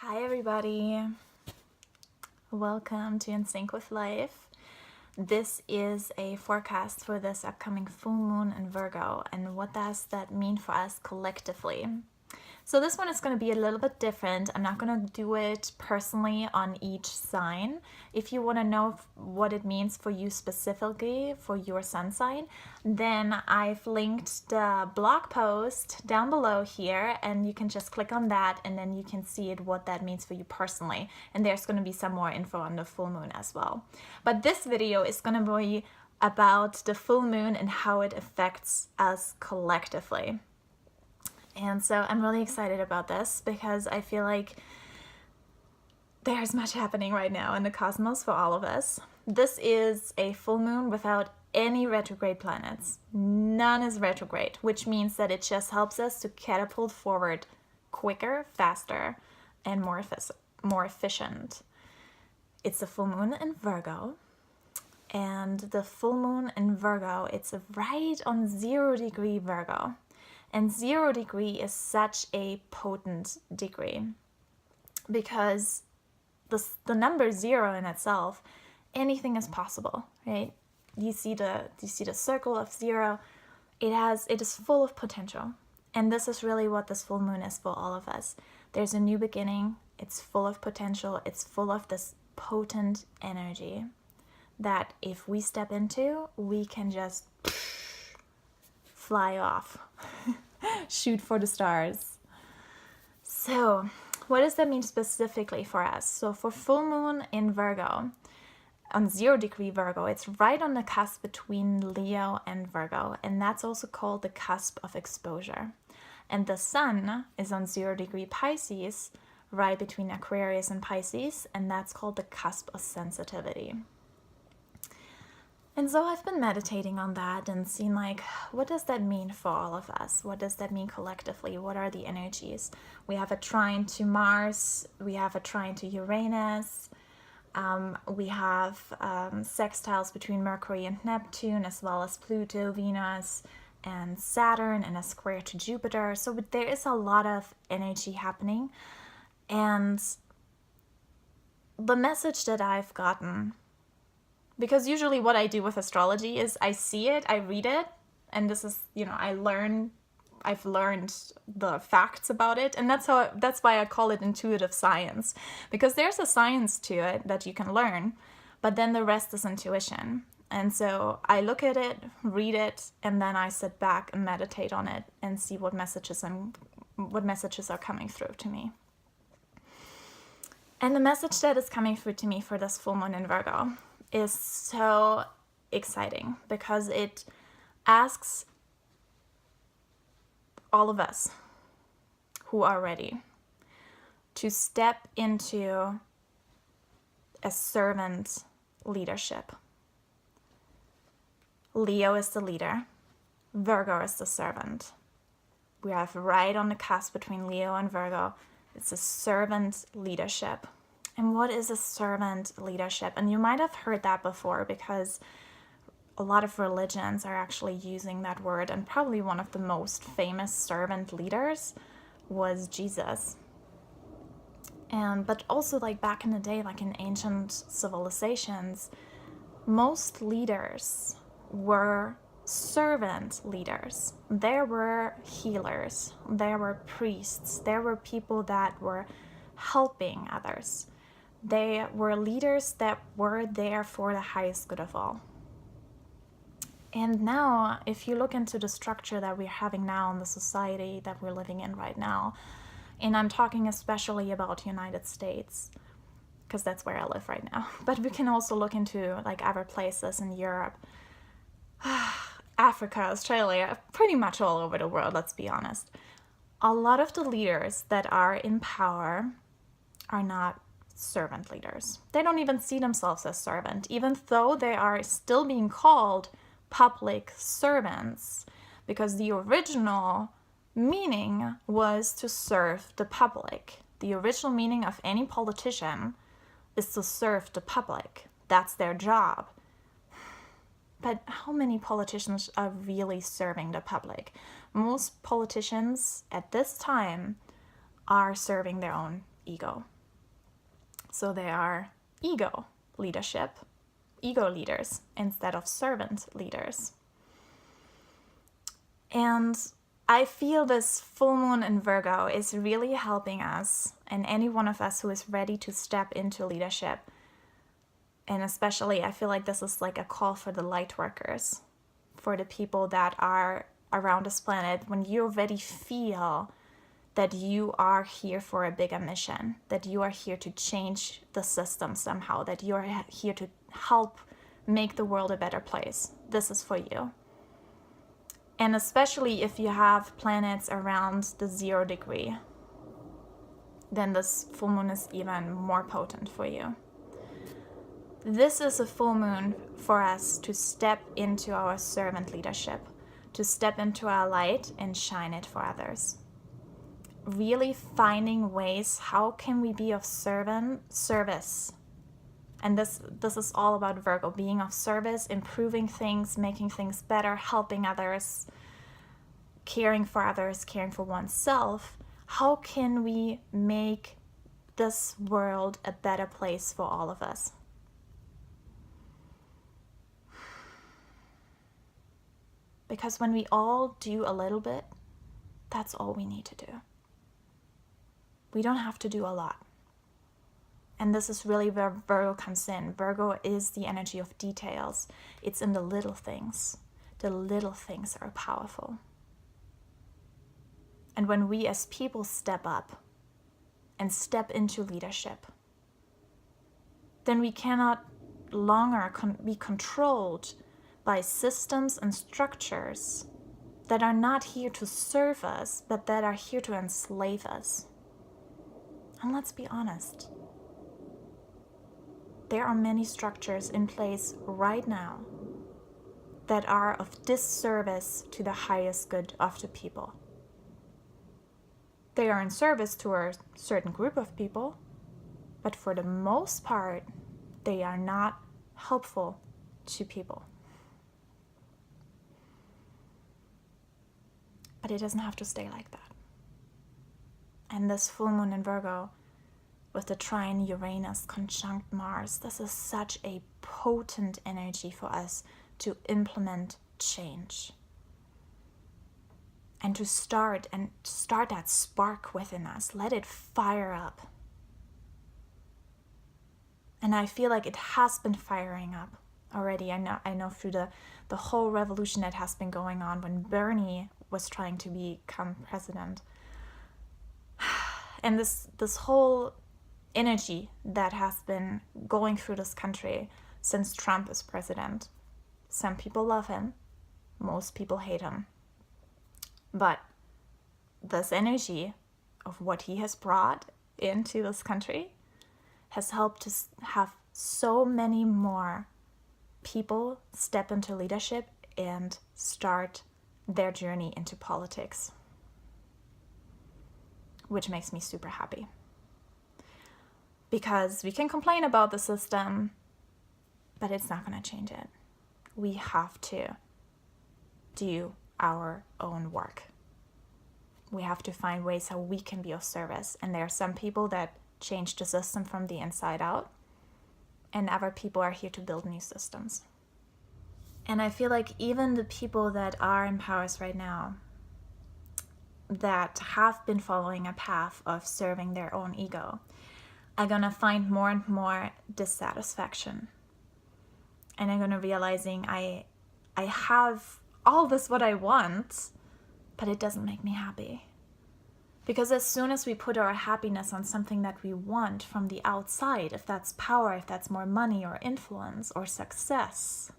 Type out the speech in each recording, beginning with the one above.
Hi everybody, welcome to In Sync with Life. This is a forecast for this upcoming full moon in Virgo, and what does that mean for us collectively? So this one is going to be a little bit different. I'm not going to do it personally on each sign. If you want to know what it means for you specifically, for your sun sign, then I've linked the blog post down below here, and you can just click on that and then you can see it, what that means for you personally. And there's going to be some more info on the full moon as well. But this video is going to be about the full moon and how it affects us collectively. And so I'm really excited about this because I feel like there's much happening right now in the cosmos for all of us. This is a full moon without any retrograde planets. None is retrograde, which means that it just helps us to catapult forward quicker, faster, and more efficient. It's a full moon in Virgo. And the full moon in Virgo, it's right on 0° Virgo. And 0° is such a potent degree because the number 0 in itself, anything is possible, right? You see the circle of 0. It is full of potential, and this is really what this full moon is for all of us. There's a new beginning. It's full of potential. It's full of this potent energy that if we step into, we can just fly off. Shoot for the stars. So what does that mean specifically for us? So for full moon in Virgo, on 0° Virgo, it's right on the cusp between Leo and Virgo, and that's also called the cusp of exposure. And the sun is on 0° Pisces, right between Aquarius and Pisces, and that's called the cusp of sensitivity. And so I've been meditating on that and seeing, like, what does that mean for all of us? What does that mean collectively? What are the energies? We have a trine to Mars. We have a trine to Uranus. We have sextiles between Mercury and Neptune, as well as Pluto, Venus, and Saturn, and a square to Jupiter. So there is a lot of energy happening. And the message that I've gotten, because usually what I do with astrology is I see it, I read it, and this is, I've learned the facts about it, and that's why I call it intuitive science, because there's a science to it that you can learn, but then the rest is intuition. And so I look at it, read it, and then I sit back and meditate on it and see what messages are coming through to me. And the message that is coming through to me for this full moon in Virgo is so exciting because it asks all of us who are ready to step into a servant leadership. Leo is the leader, Virgo is the servant. We have right on the cusp between Leo and Virgo. It's a servant leadership. And what is a servant leadership? And you might have heard that before because a lot of religions are actually using that word, and probably one of the most famous servant leaders was Jesus. But also, like, back in the day, like in ancient civilizations, most leaders were servant leaders. There were healers, there were priests, there were people that were helping others. They were leaders that were there for the highest good of all. And now, if you look into the structure that we're having now in the society that we're living in right now, and I'm talking especially about the United States, because that's where I live right now, but we can also look into like other places in Europe, Africa, Australia, pretty much all over the world, let's be honest. A lot of the leaders that are in power are not servant leaders. They don't even see themselves as servant, even though they are still being called public servants, because the original meaning was to serve the public. The original meaning of any politician is to serve the public. That's their job. But how many politicians are really serving the public? Most politicians at this time are serving their own ego. So they are ego leaders instead of servant leaders. And I feel this full moon in Virgo is really helping us, and any one of us who is ready to step into leadership. And especially, I feel like this is like a call for the light workers, for the people that are around this planet. When you already feel that you are here for a bigger mission, that you are here to change the system somehow, that you are here to help make the world a better place, this is for you. And especially if you have planets around the 0 degree, then this full moon is even more potent for you. This is a full moon for us to step into our servant leadership, to step into our light and shine it for others. Really finding ways, how can we be of service? And this is all about Virgo, being of service, improving things, making things better, helping others, caring for others, caring for oneself. How can we make this world a better place for all of us? Because when we all do a little bit, that's all we need to do. We don't have to do a lot. And this is really where Virgo comes in. Virgo is the energy of details. It's in the little things. The little things are powerful. And when we as people step up and step into leadership, then we cannot longer be controlled by systems and structures that are not here to serve us, but that are here to enslave us. And let's be honest, there are many structures in place right now that are of disservice to the highest good of the people. They are in service to a certain group of people, but for the most part, they are not helpful to people. But it doesn't have to stay like that. And this full moon in Virgo, with the trine Uranus conjunct Mars, this is such a potent energy for us to implement change. And to start that spark within us. Let it fire up. And I feel like it has been firing up already. I know through the whole revolution that has been going on when Bernie was trying to become president. And this whole energy that has been going through this country since Trump is president. Some people love him. Most people hate him. But this energy of what he has brought into this country has helped to have so many more people step into leadership and start their journey into politics, which makes me super happy. Because we can complain about the system, but it's not going to change it. We have to do our own work. We have to find ways how we can be of service. And there are some people that change the system from the inside out, and other people are here to build new systems. And I feel like even the people that are in powers right now, that have been following a path of serving their own ego, are gonna find more and more dissatisfaction. And I'm gonna realizing I have all this what I want, but it doesn't make me happy. Because as soon as we put our happiness on something that we want from the outside, if that's power, if that's more money or influence or success,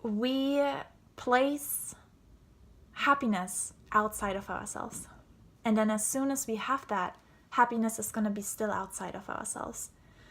we place happiness outside of ourselves. And then as soon as we have that, happiness is going to be still outside of ourselves.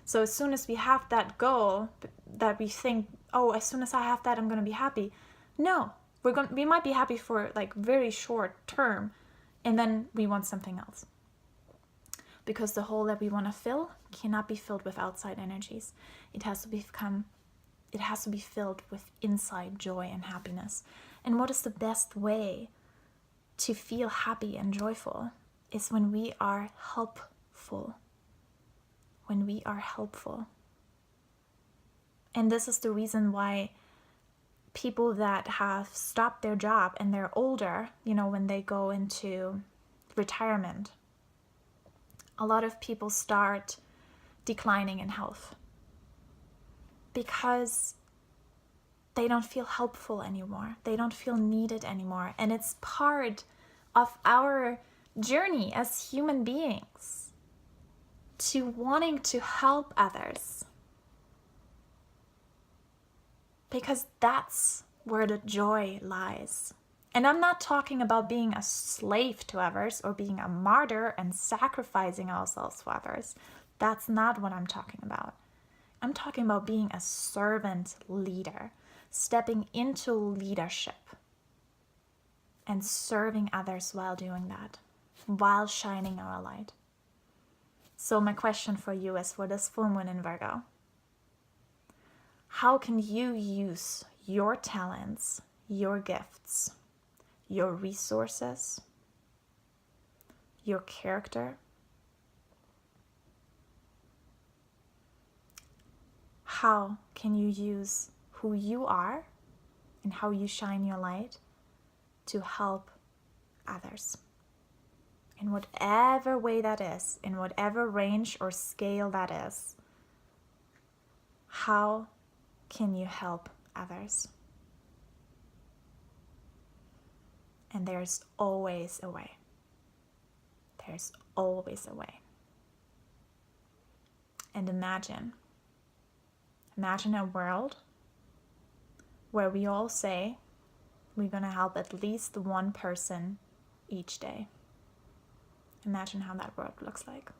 So as soon as we have that goal that we think, oh, as soon as I have that, I'm going to be happy. No, we might be happy for like very short term, and then we want something else. Because the hole that we want to fill cannot be filled with outside energies. It has to be filled with inside joy and happiness. And what is the best way to feel happy and joyful? is when we are helpful. When we are helpful. And this is the reason why people that have stopped their job and they're older, when they go into retirement, a lot of people start declining in health because they don't feel helpful anymore. They don't feel needed anymore. And it's part of our journey as human beings to wanting to help others. Because that's where the joy lies. And I'm not talking about being a slave to others or being a martyr and sacrificing ourselves for others. That's not what I'm talking about. I'm talking about being a servant leader, stepping into leadership and serving others while doing that, while shining our light. So my question for you is for this full moon in Virgo, how can you use your talents, your gifts, your resources, your character? How can you use who you are and how you shine your light to help others? In whatever way that is, in whatever range or scale that is, how can you help others? And there's always a way. There's always a way. And imagine a world where we all say we're going to help at least one person each day. Imagine how that world looks like.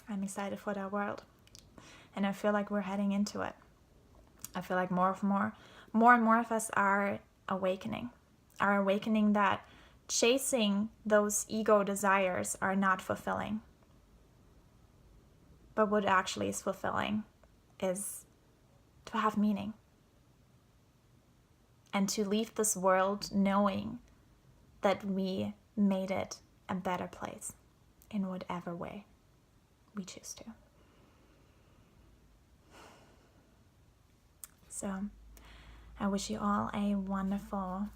I'm excited for that world. And I feel like we're heading into it. I feel like more and more of us are awakening that chasing those ego desires are not fulfilling. But what actually is fulfilling is to have meaning. And to leave this world knowing that we made it a better place in whatever way we choose to. So I wish you all a wonderful,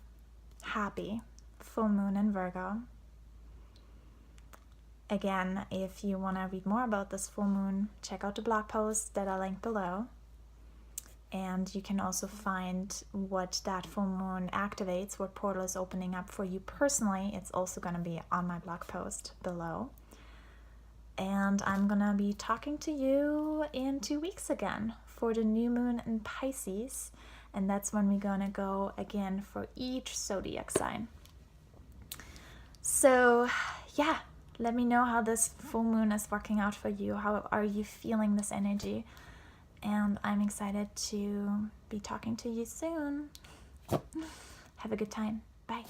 happy full moon in Virgo. Again, if you want to read more about this full moon, check out the blog post that I linked below. And you can also find what that full moon activates, what portal is opening up for you personally. It's also going to be on my blog post below. And I'm going to be talking to you in 2 weeks again for the new moon in Pisces. And that's when we're going to go again for each zodiac sign. So, yeah, let me know how this full moon is working out for you. How are you feeling this energy? And I'm excited to be talking to you soon. Have a good time. Bye.